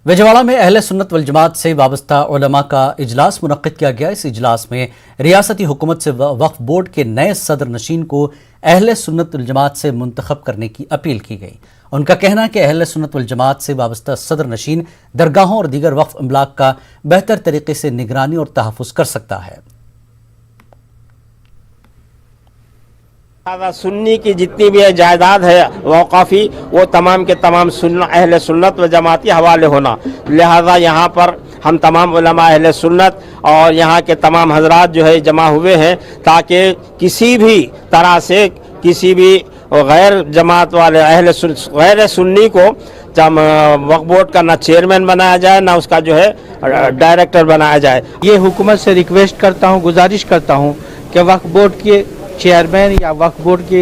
विजयवाड़ा में अहले सुन्नत वल जमात से वाबस्ता उलमा का इजलास मुनक्किद किया गया। इस इजलास में रियासती हुकूमत से वक्फ बोर्ड के नए सदर नशीन को अहले सुन्नत वल जमात से मुंतखब करने की अपील की गई। उनका कहना है कि अहले सुन्नत वल जमात से वाबस्ता सदर नशीन दरगाहों और दीगर वक्फ अमलाक का बेहतर तरीके से निगरानी और तहफ़्फ़ुज़ कर सकता है। सुन्नी की जितनी भी जायदाद है वक़ाफ़ी वो तमाम के तमाम अहले सुन्नत व जमात के हवाले होना। लिहाजा यहाँ पर हम तमाम उलमा अहले सुन्नत और यहाँ के तमाम हजरात जो है जमा हुए हैं ताकि किसी भी तरह से किसी भी गैर जमात वाले गैर सुन्नी को वक्फ बोर्ड का ना चेयरमैन बनाया जाए ना उसका जो है डायरेक्टर बनाया जाए। ये हुकूमत से रिक्वेस्ट करता हूँ, गुजारिश करता हूँ कि वक्फ बोर्ड के चेयरमैन या वक्फ बोर्ड के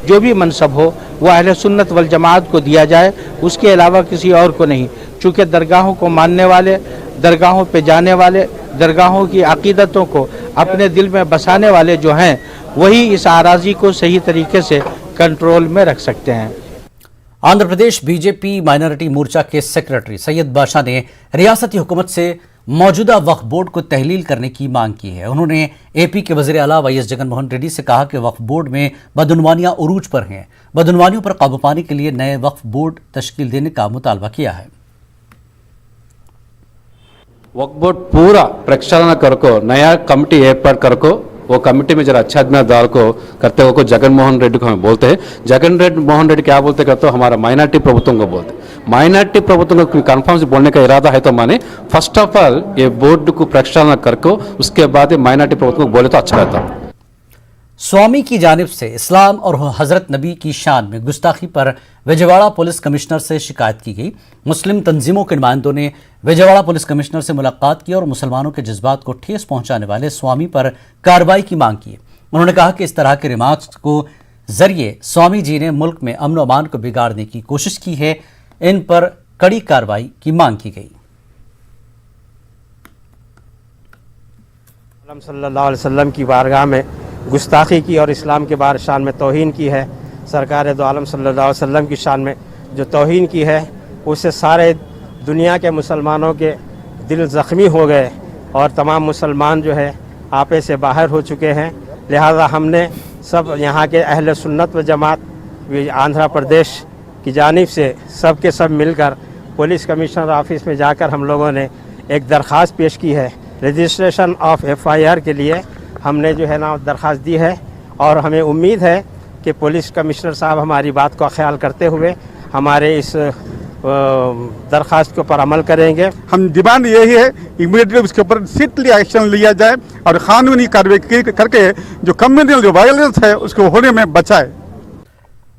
जो भी मनसब हो वो अहले सुन्नत वल जमात को दिया जाए, उसके अलावा किसी और को नहीं। चूँकि दरगाहों को मानने वाले, दरगाहों पे जाने वाले, दरगाहों की अकीदतों को अपने दिल में बसाने वाले जो हैं वही इस आराजी को सही तरीके से कंट्रोल में रख सकते हैं। आंध्र प्रदेश बीजेपी माइनॉरिटी मोर्चा के सेक्रेटरी सैयद बादशाह ने रियासती हुकूमत से मौजूदा वक्फ बोर्ड को तहलील करने की मांग की है। उन्होंने एपी के वज़ीर आला वाईएस जगनमोहन रेड्डी से कहा कि वक्फ बोर्ड में बदउनवानियां उरूज पर हैं। बदउनवानियों पर काबू पाने के लिए नए वक्फ बोर्ड तश्कील देने का मुतालबा किया है। वक्फ बोर्ड पूरा प्रक्षालन करको नया कमेटी एर्पाट करको वो कमेटी में जरा अच्छा दाल को करते हो को जगनमोहन रेड्डी को हम बोलते हैं। जगनमोहन रेड्डी क्या बोलते करते हो हमारा माइनॉरिटी प्रभुत्व को बोलते। माइनॉरिटी प्रभुत्व को कन्फर्म से बोलने का इरादा है तो माने फर्स्ट ऑफ ऑल ये बोर्ड को प्रक्षालन करको उसके बाद माइनॉरिटी प्रभुत्व को बोले तो अच्छा रहता। स्वामी की जानिब से इस्लाम और हजरत नबी की शान में गुस्ताखी पर विजयवाड़ा पुलिस कमिश्नर से शिकायत की गई। मुस्लिम तंजीमों के नुमाइंदों ने विजयवाड़ा पुलिस कमिश्नर से मुलाकात की और मुसलमानों के जज्बात को ठेस पहुंचाने वाले स्वामी पर कार्रवाई की मांग की। उन्होंने कहा कि इस तरह के रिमार्क्स को जरिए स्वामी जी ने मुल्क में अमन और अमान को बिगाड़ने की कोशिश की है। इन पर कड़ी कार्रवाई की मांग की गई। सल्लल्लाहु अलैहि वसल्लम की बारगाह में गुस्ताखी की और इस्लाम के बार शान में तौहीन की है। सरकार दो आलम सल्लल्लाहु अलैहि वसल्लम की शान में जो तौहीन की है उससे सारे दुनिया के मुसलमानों के दिल ज़ख्मी हो गए और तमाम मुसलमान जो है आपे से बाहर हो चुके हैं। लिहाजा हमने सब यहाँ के अहले सुन्नत व जमात आंध्र प्रदेश की जानिब से सब के सब मिलकर पुलिस कमिश्नर ऑफिस में जाकर हम लोगों ने एक दरख्वास्त पेश की है। रजिस्ट्रेशन ऑफ FIR के लिए हमने जो है ना दरख्वास्त दी है और हमें उम्मीद है कि पुलिस कमिश्नर साहब हमारी बात का ख्याल करते हुए हमारे इस दरख्वास्त के ऊपर अमल करेंगे। हम डिमांड यही है इमीडिएटली उसके ऊपर स्ट्रिक्टली एक्शन लिया जाए और कानूनी कार्रवाई करके जो कम्युनल जो वायलेंस है उसको होने में बचाए।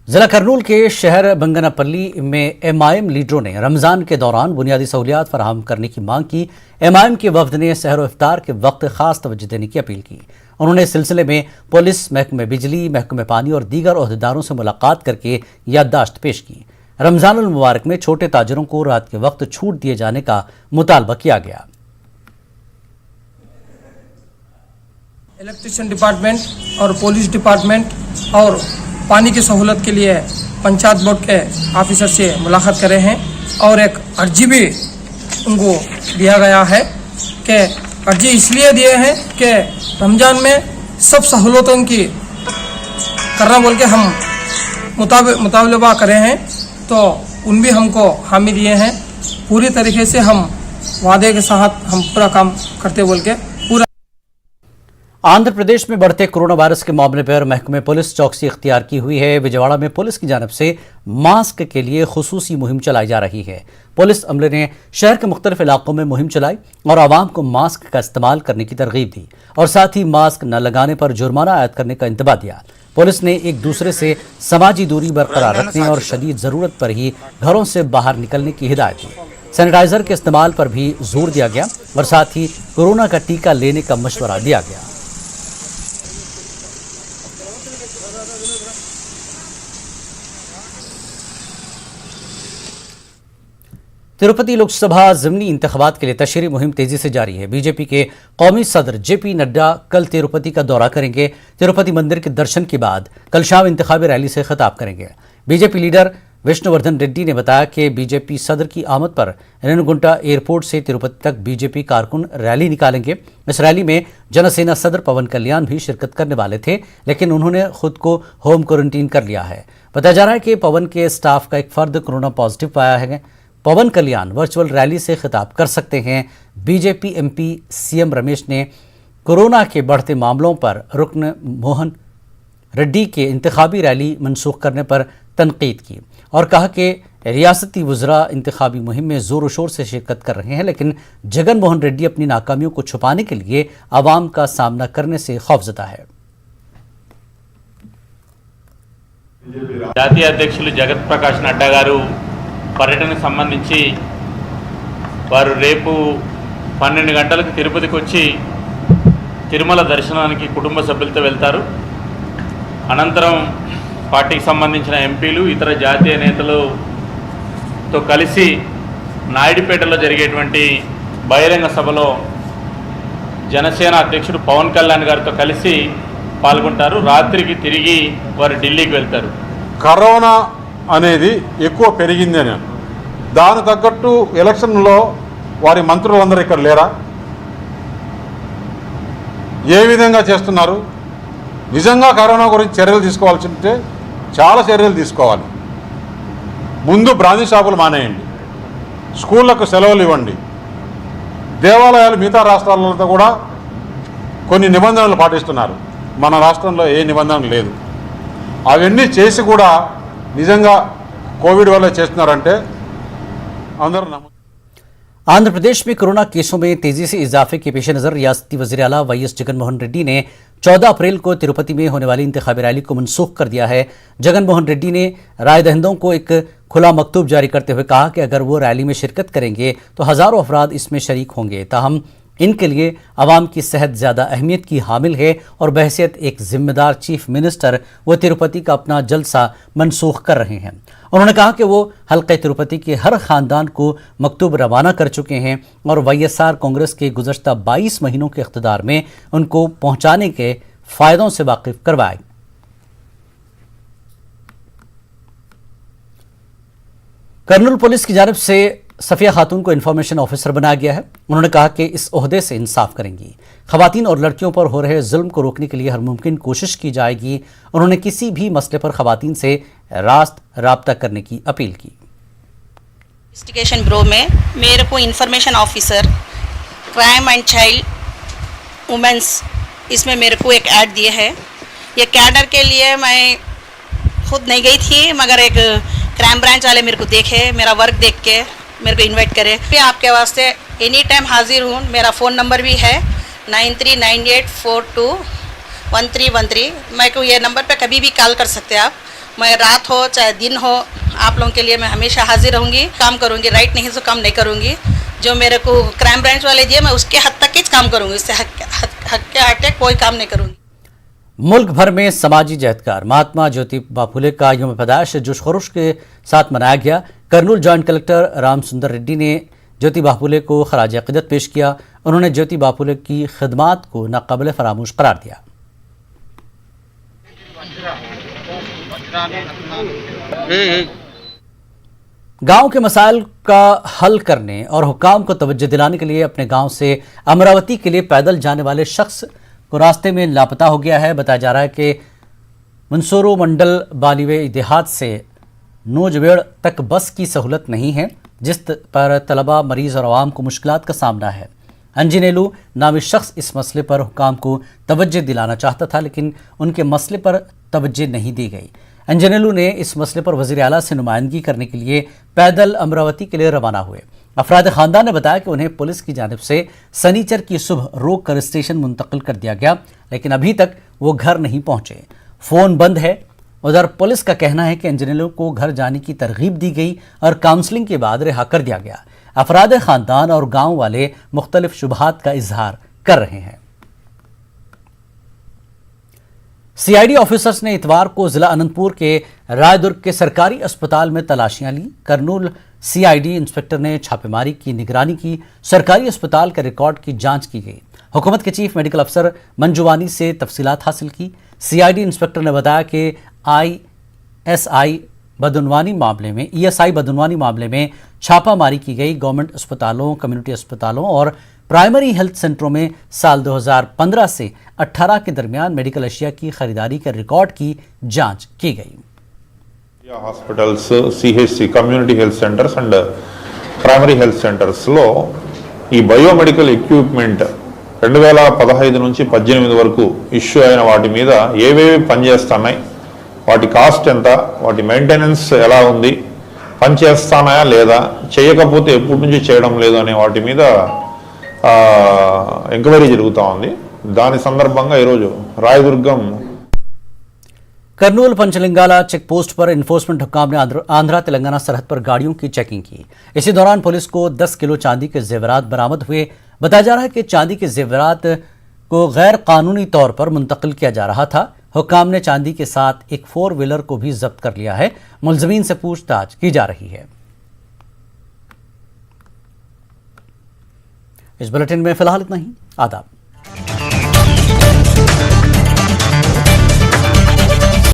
जिला करनूल के शहर बंगनापल्ली में MIM लीडरों ने रमज़ान के दौरान बुनियादी सहूलियात फराहम करने की मांग की। MIM के वफद ने सहर व इफ्तार के वक्त खास तवज्जो देने की अपील की। उन्होंने इस सिलसिले में पुलिस, महकमे बिजली, महकमे पानी और दीगर ओहदेदारों से मुलाकात करके याददाश्त पेश की। रमज़ान उल मुबारक में छोटे ताजरों को रात के वक्त छूट दिए जाने का मुतालबा किया गया। इलेक्ट्रिशियन डिपार्टमेंट और पुलिस डिपार्टमेंट और पानी की सहूलत के लिए पंचायत बोर्ड के ऑफिसर से मुलाकात करे हैं और एक अर्जी भी उनको दिया गया है कि अर्जी इसलिए दिए हैं कि रमज़ान में सब सहूलतों की करना बोल के हम मुतालबा करे हैं तो उन भी हमको हामी दिए हैं। पूरी तरीके से हम वादे के साथ हम पूरा काम करते बोल के पूरा। आंध्र प्रदेश में बढ़ते कोरोना वायरस के मामले पर महकमे पुलिस चौकसी इख्तियार की हुई है। विजयवाड़ा में पुलिस की जानिब से मास्क के लिए खुसूसी मुहिम चलाई जा रही है। पुलिस अमले ने शहर के मुख्तलिफ इलाकों में मुहिम चलाई और आवाम को मास्क का इस्तेमाल करने की तरगीब दी और साथ ही मास्क न लगाने पर जुर्माना आयद करने का इंतबाह दिया। पुलिस ने एक दूसरे से समाजी दूरी बरकरार रखने और शदीद ज़रूरत पर ही घरों से बाहर निकलने की हिदायत दी। सैनिटाइजर के इस्तेमाल पर भी जोर दिया गया और साथ ही कोरोना का टीका लेने का मशवरा दिया गया। तिरुपति लोकसभा ज़िमनी इंतखाबात के लिए तशरीह मुहिम तेजी से जारी है। बीजेपी के कौमी सदर JP नड्डा कल तिरुपति का दौरा करेंगे। तिरुपति मंदिर के दर्शन के बाद कल शाम इंतखाबी रैली से खिताब करेंगे। बीजेपी लीडर विष्णुवर्धन रेड्डी ने बताया कि बीजेपी सदर की आमद पर रेणुगुंटा एयरपोर्ट से तिरुपति तक बीजेपी कारकुन रैली निकालेंगे। इस रैली में जनसेना सदर पवन कल्याण भी शिरकत करने वाले थे, लेकिन उन्होंने खुद को होम क्वारंटीन कर लिया है। बताया जा रहा है कि पवन के स्टाफ का एक फर्द कोरोना पॉजिटिव पाया है। पवन कल्याण वर्चुअल रैली से खिताब कर सकते हैं। बीजेपी एमपी सीएम रमेश ने कोरोना के बढ़ते मामलों पर रुकन मोहन रेड्डी के इंतखाबी रैली मनसूख करने पर तनकीद की और कहा कि रियासती वज़रा इंतखाबी मुहिम में ज़ोर शोर से शिरकत कर रहे हैं, लेकिन जगन मोहन रेड्डी अपनी नाकामियों को छुपाने के लिए आवाम का सामना करने से खौफजदा है। జాతీయ అధ్యక్షులు జగత్ ప్రకాష్ నడ్డా గారు పర్యటనకు సంబంధించి వారు రేపు 12 గంటలకు తిరుపతికి వచ్చి తిరుమల దర్శనానికి కుటుంబ సభ్యులతో వెళ్తారు. అనంతరం పార్టీకి సంబంధించిన ఎంపీలు ఇతర జాతీయ నేతలతో కలిసి నాయుడుపేటలో జరిగేటువంటి బహిరంగ సభలో జనసేన అధ్యక్షుడు పవన్ కళ్యాణ్ గారితో కలిసి పాల్గొంటారు. రాత్రికి తిరిగి వారు ఢిల్లీకి వెళ్తారు. కరోనా అనేది ఎక్కువ పెరిగిందని దాని తగ్గట్టు ఎలక్షన్లో వారి మంత్రులందరూ ఇక్కడ లేరా? ఏ విధంగా చేస్తున్నారు? నిజంగా కరోనా గురించి చర్యలు తీసుకోవాల్సి ఉంటే చాలా చర్యలు తీసుకోవాలి. ముందు బ్రాందీ షాపులు మానేయండి, స్కూళ్లకు సెలవులు ఇవ్వండి, దేవాలయాలు మిగతా రాష్ట్రాలతో కూడా కొన్ని నిబంధనలు పాటిస్తున్నారు, మన రాష్ట్రంలో ఏ నిబంధన లేదు. అవన్నీ చేసి కూడా నిజంగా కోవిడ్ వల్ల చేస్తున్నారంటే అందరూ నమ్ము. आंध्र प्रदेश में कोरोना केसों में तेजी से इजाफे के पेश नजर रियासती वज़ीर आला वाईएस जगनमोहन रेड्डी ने 14 अप्रैल को तिरुपति में होने वाली इंतखाबी रैली को मनसूख कर दिया है। जगनमोहन रेड्डी ने राय दहिंदों को एक खुला मकतूब जारी करते हुए कहा कि अगर वो रैली में शिरकत करेंगे तो हज़ारों अफराद इसमें शरीक होंगे, ताहम इनके लिए आवाम की सेहत ज़्यादा अहमियत की हामिल है और बहैसियत एक जिम्मेदार चीफ मिनिस्टर वो तिरुपति का अपना जलसा मनसूख कर रहे हैं। उन्होंने कहा कि वो हल्के तिरुपति के हर ख़ानदान को मकतूब रवाना कर चुके हैं और वाईएसआर कांग्रेस के गुज़श्ता 22 महीनों के इक़्तिदार में उनको पहुँचाने के फ़ायदों से वाकिफ़ करवाए। कर्नूल पुलिस की जानिब से सफिया खातून को इन्फॉर्मेशन ऑफिसर बनाया गया है। उन्होंने कहा कि इस ओहदे से इंसाफ करेंगी, खवातीन और लड़कियों पर हो रहे जुल्म को रोकने के लिए हर मुमकिन कोशिश की जाएगी। उन्होंने किसी भी मसले पर खवातीन से रास्त राब्ता करने की अपील की। इन्वेस्टिगेशन ब्यूरो में मेरे को information officer crime and child women's इसमें मेरे को एक ऐड दिए है। ये कैडर के लिए मैं खुद नहीं गई थी, मगर एक क्राइम ब्रांच वाले मेरे को देखे, मेरा वर्क देख के मेरे को इनवाइट करे। मैं आपके वास्ते एनी टाइम हाजिर हूँ। मेरा फ़ोन नंबर भी है 9398421313। मैं को ये नंबर पे कभी भी कॉल कर सकते हैं आप। मैं रात हो चाहे दिन हो, आप लोगों के लिए मैं हमेशा हाजिर रहूँगी, काम करूँगी। राइट नहीं तो काम नहीं करूँगी। जो मेरे को क्राइम ब्रांच वाले दिए मैं उसके हद तक ही काम करूँगी, इससे हद के हटे कोई काम नहीं करूँगी। मुल्क भर में समाजी जहदकार महात्मा ज्योतिबा फुले का यौम पैदाइश जोश खरोश के साथ मनाया गया। कर्नूल जॉइंट कलेक्टर राम सुंदर रेड्डी ने ज्योतिबा फुले को खराज अक़ीदत पेश किया। उन्होंने ज्योतिबा फुले की खिदमात को नाक़ाबिल फरामोश करार दिया। गांव के मसाइल का हल करने और हुकाम को तवज्जो दिलाने के लिए अपने गांव से अमरावती के लिए पैदल जाने वाले शख्स को रास्ते में लापता हो गया है। बताया जा रहा है कि मंसूरो मंडल बालीवे देहात से नोजवेड़ तक बस की सहूलत नहीं है, जिस पर तलबा, मरीज़ और आवाम को मुश्किलात का सामना है। अंजिनेलू नामी शख्स इस मसले पर हुकाम को तवज्जो दिलाना चाहता था, लेकिन उनके मसले पर तवज्जो नहीं दी गई। अंजिनेलू ने इस मसले पर वज़ीर आला से नुमाइंदगी करने के लिए पैदल अमरावती के लिए रवाना हुए। अफराद ख़ानदान ने बताया कि उन्हें पुलिस की जानिब से सनीचर की सुबह रोक कर स्टेशन मुंतकिल कर दिया गया, लेकिन अभी तक वो घर नहीं पहुंचे, फ़ोन बंद है। उधर पुलिस का कहना है कि अंजनेलों को घर जाने की तरगीब दी गई और काउंसलिंग के बाद रिहा कर दिया गया। अफराद ख़ानदान और गाँव वाले मुख्तलिफ शुबहात का इजहार कर रहे हैं। सीआईडी ऑफिसर्स ने इतवार को जिला अनंतपुर के रायदुर्ग के सरकारी अस्पताल में तलाशियां ली। कर्नूल सीआईडी इंस्पेक्टर ने छापेमारी की निगरानी की। सरकारी अस्पताल के रिकॉर्ड की जांच की गई। हुकूमत के चीफ मेडिकल अफसर मंजुवानी से तफसीलात हासिल की। सीआईडी इंस्पेक्टर ने बताया कि ISI बदउनवानी मामले में ESI बदउनवानी मामले में छापामारी की गई। गवर्नमेंट अस्पतालों, कम्युनिटी अस्पतालों और प्राइमरी हेल्थ सेंटरों में साल 2015 से 18 के दरमियान मेडिकल अशिया की खरीदारी के रिकॉर्ड की जांच की गई। Hospitals, CHC community health centres and primary health సెంటర్స్లో ఈ బయోమెడికల్ ఎక్విప్మెంట్ 2015 నుంచి 18 వరకు ఇష్యూ అయిన వాటి మీద ఏవేవి పనిచేస్తున్నాయి, వాటి కాస్ట్ ఎంత, వాటి మెయింటెనెన్స్ ఎలా ఉంది, పనిచేస్తున్నాయా లేదా, చేయకపోతే ఎప్పటి నుంచి చేయడం లేదు అనే వాటి మీద ఎంక్వైరీ జరుగుతూ ఉంది। దాని సందర్భంగా ఈరోజు రాయదుర్గం करनूल पंचलिंगाला चेक पोस्ट पर इन्फोर्समेंट हुक्काम ने आंध्रा तेलंगाना सरहद पर गाड़ियों की चेकिंग की। इसी दौरान पुलिस को 10 किलो चांदी के जेवरात बरामद हुए। बताया जा रहा है कि चांदी के जेवरात को गैर कानूनी तौर पर मुंतकिल किया जा रहा था। हुक्काम ने चांदी के साथ एक 4 व्हीलर को भी जब्त कर लिया है। मुलजमीन से पूछताछ की जा रही है। इस बुलेटिन में फिलहाल इतना ही। आदाब।